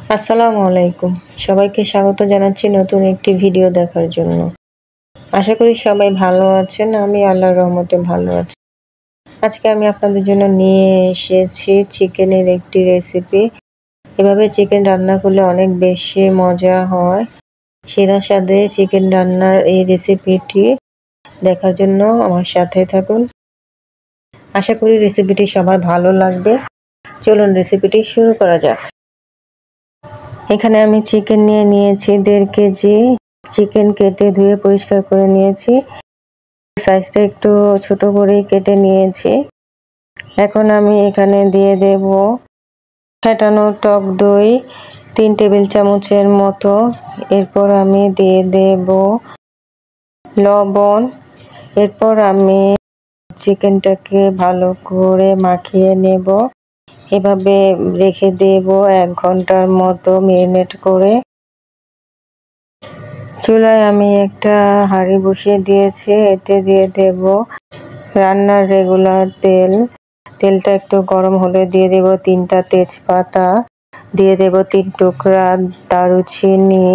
আসসালামু আলাইকুম। সবাইকে স্বাগত জানাচ্ছি নতুন একটি ভিডিও দেখার জন্য। আশা করি সবাই ভালো আছেন। আমি আল্লাহর রহমতে ভালো আছি। আজকে আমি আপনাদের জন্য নিয়ে এসেছি চিকেনের একটি রেসিপি। এভাবে চিকেন রান্না করলে অনেক বেশি মজা হয়। সেরা স্বাদে চিকেন রান্নার এই রেসিপিটি দেখার জন্য আমার সাথে থাকুন। আশা করি রেসিপিটি সবার ভালো লাগবে। চলুন রেসিপিটি শুরু করা যাক। এখানে আমি চিকেন নিয়ে নিয়েছি 1.5 কেজি। চিকেন কেটে ধুয়ে পরিষ্কার করে নিয়েছি। সাইজটা একটু ছোট করেই কেটে নিয়েছি। এখন আমি এখানে দিয়ে দেব ফেটানো টক দই 3 টেবিল চামচের মতো। এরপর আমি দিয়ে দেব লবণ। এরপর আমি চিকেনটাকে ভালো করে মাখিয়ে নেব। এভাবে রেখে দেব 1 ঘন্টার মতো ম্যারিনেট করে। চুলায় আমি একটা হাঁড়ি বসিয়ে দিয়েছি। এতে দিয়ে দেব রান্নার রেগুলার তেল। তেলটা একটু গরম হলে দিয়ে দেব 3টা তেজপাতা, দিয়ে দেব 3 টুকরা দারুচিনি,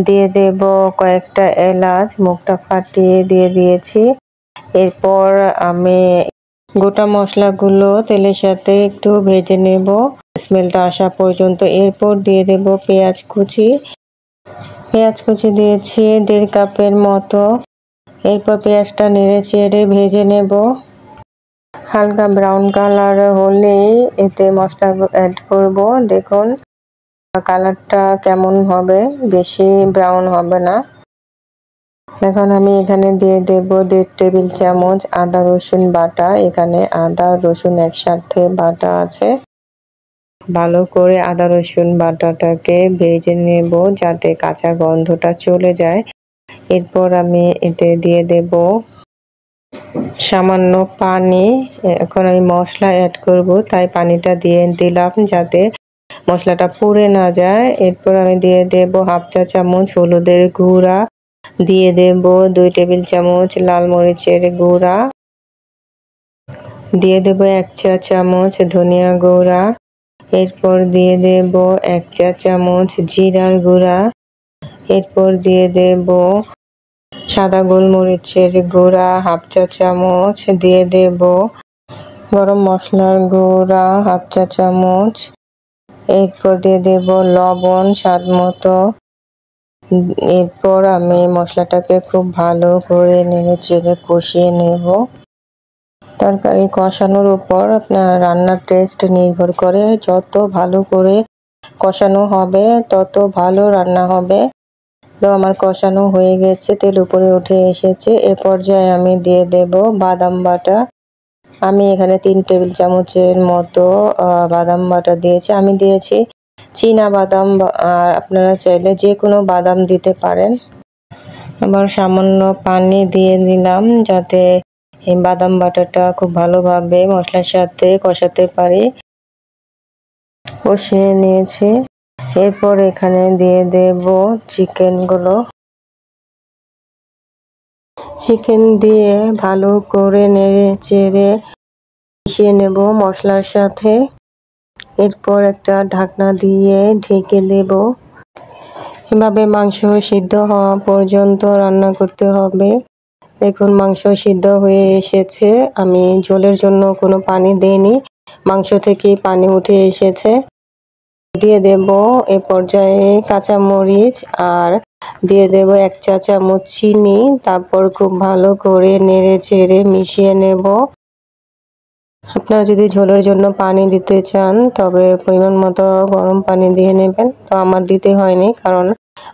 দিয়ে দেব কয়েকটা এলাচ মুখটা ফাটিয়ে দিয়ে দিয়েছি। এরপর আমি গোটা মশলাগুলো তেলের সাথে একটু ভেজে নেব স্মেলটা আসা পর্যন্ত। এরপর দিয়ে দেব পেঁয়াজ কুচি দিয়েছি 1.5 কাপের মতো। এরপর পেঁয়াজটা নেড়ে চেড়ে ভেজে নেব। হালকা ব্রাউন কালার হলেই এতে মশলা অ্যাড করব। দেখুন কালারটা কেমন হবে, বেশি ব্রাউন হবে না। এখন আমি এখানে দিয়ে দেব 1.5 টেবিল চামচ আদা রসুন বাটা। এখানে আদা রসুন একসাথে বাটা আছে। ভালো করে আদা রসুন বাটাটাকে ভেজে নেব যাতে কাঁচা গন্ধটা চলে যায়। এরপর আমি এতে দিয়ে দেব সামান্য পানি। এখন আমি মশলা অ্যাড করব, তাই পানিটা দিয়ে দিলাম যাতে মশলাটা পুড়ে না যায়। এরপর আমি দিয়ে দেব 1/2 চা চামচ হলুদের গুঁড়া, দিয়ে দেব 2 টেবিল চামচ লাল মরিচের গুঁড়া, দিয়ে দেব 1 চা চামচ ধনিয়া গুঁড়া। এরপর দিয়ে দেব 1 চা চামচ জিরার গুঁড়া। এরপর দিয়ে দেব সাদা গোলমরিচের গুঁড়া 1/2 চা চামচ, দিয়ে দেব গরম মশলার গুঁড়া 1/2 চা চামচ। এরপর দিয়ে দেব লবণ স্বাদ মতো। এরপর আমি মশলাটাকে খুব ভালো করে নেড়ে চেড়ে কষিয়ে নেব। তরকারি কষানোর উপর আপনার রান্নার টেস্ট নির্ভর করে। যত ভালো করে কষানো হবে তত ভালো রান্না হবে। তো আমার কষানো হয়ে গেছে, তেল উপরে উঠে এসেছে। এ পর্যায়ে আমি দিয়ে দেব বাদাম বাটা। আমি এখানে 3 টেবিল চামচের মতো বাদাম বাটা দিয়েছি। আমি দিয়েছি চীনা বাদাম, আর আপনারা চাইলে যে কোনো বাদাম দিতে পারেন। আবার সামান্য পানি দিয়ে দিলাম যাতে এই বাদাম বাটাটা খুব ভালোভাবে মশলার সাথে কষাতে পারি। কষিয়ে নিয়েছি। এরপর এখানে দিয়ে দেব চিকেন দিয়ে ভালো করে নেড়ে চেড়ে মিশিয়ে নেব মশলার সাথে। এরপর একটা ঢাকনা দিয়ে ঢেকে দেব। এভাবে মাংস সিদ্ধ হওয়া পর্যন্ত রান্না করতে হবে। দেখুন মাংস সিদ্ধ হয়ে এসেছে। আমি ঝোলের জন্য কোনো পানি দেইনি, মাংস থেকে পানি উঠে এসেছে। দিয়ে দেব এ পর্যায়ে কাঁচা মরিচ, আর দিয়ে দেব 1 চা চামচ চিনি। তারপর খুব ভালো করে নেড়ে চেড়ে মিশিয়ে নেব। আপনারা যদি ঝোলের জন্য পানি দিতে চান তবে পরিমাণ মতো গরম পানি দিয়ে নেবেন। তো আমার দিতে হয়নি, কারণ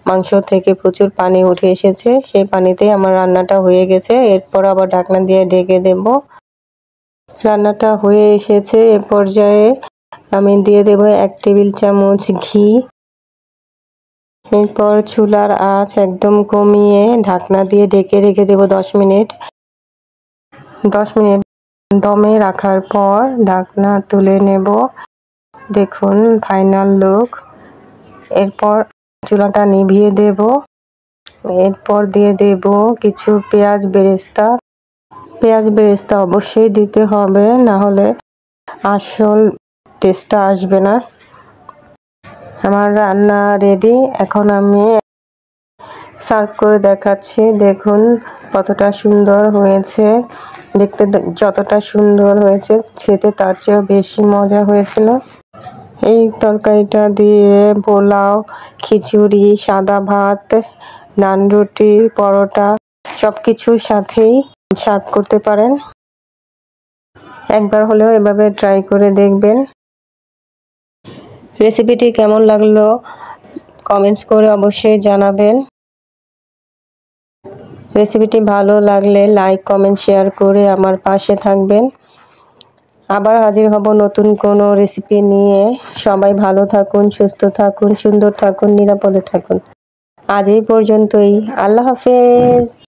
মাংস থেকে প্রচুর পানি উঠে এসেছে। সেই পানিতেই আমার রান্নাটা হয়ে গেছে। এরপর আবার ঢাকনা দিয়ে ঢেকে দেব। রান্নাটা হয়ে এসেছে। এ পর্যায়ে আমি দিয়ে দেব 1 টেবিল চামচ ঘি। এরপর চুলার আঁচ একদম কমিয়ে ঢাকনা দিয়ে ঢেকে রেখে দেব 10 মিনিট। 10 মিনিট দমে রাখার পর ঢাকনা তুলে নেব। দেখুন ফাইনাল লুক। এরপর চুলাটা নিভিয়ে দেব। এরপর দিয়ে দেব কিছু পেঁয়াজ বেরেস্তা অবশ্যই দিতে হবে, না হলে আসল টেস্টটা আসবে না। আমার রান্না রেডি। এখন আমি সার্ভ করে দেখাচ্ছি। দেখুন কতটা সুন্দর হয়েছে। দেখতে যতটা সুন্দর হয়েছে খেতে তার চেয়েও বেশি মজা হয়েছিল। এই তরকারিটা দিয়ে পোলাও, খিচুড়ি, সাদা ভাত, নান রুটি, পরোটা সবকিছুর সাথেই সার্ভ করতে পারেন। একবার হলেও এভাবে ট্রাই করে দেখবেন। রেসিপিটি কেমন লাগলো কমেন্টস করে অবশ্যই জানাবেন। রেসিপিটি ভালো লাগলে লাইক, কমেন্ট, শেয়ার করে আমার পাশে থাকবেন। আবার হাজির হব নতুন কোনো রেসিপি নিয়ে। সবাই ভালো থাকুন, সুস্থ থাকুন, সুন্দর থাকুন, নিরাপদে থাকুন। আজ এই পর্যন্তই। আল্লাহ হাফেজ।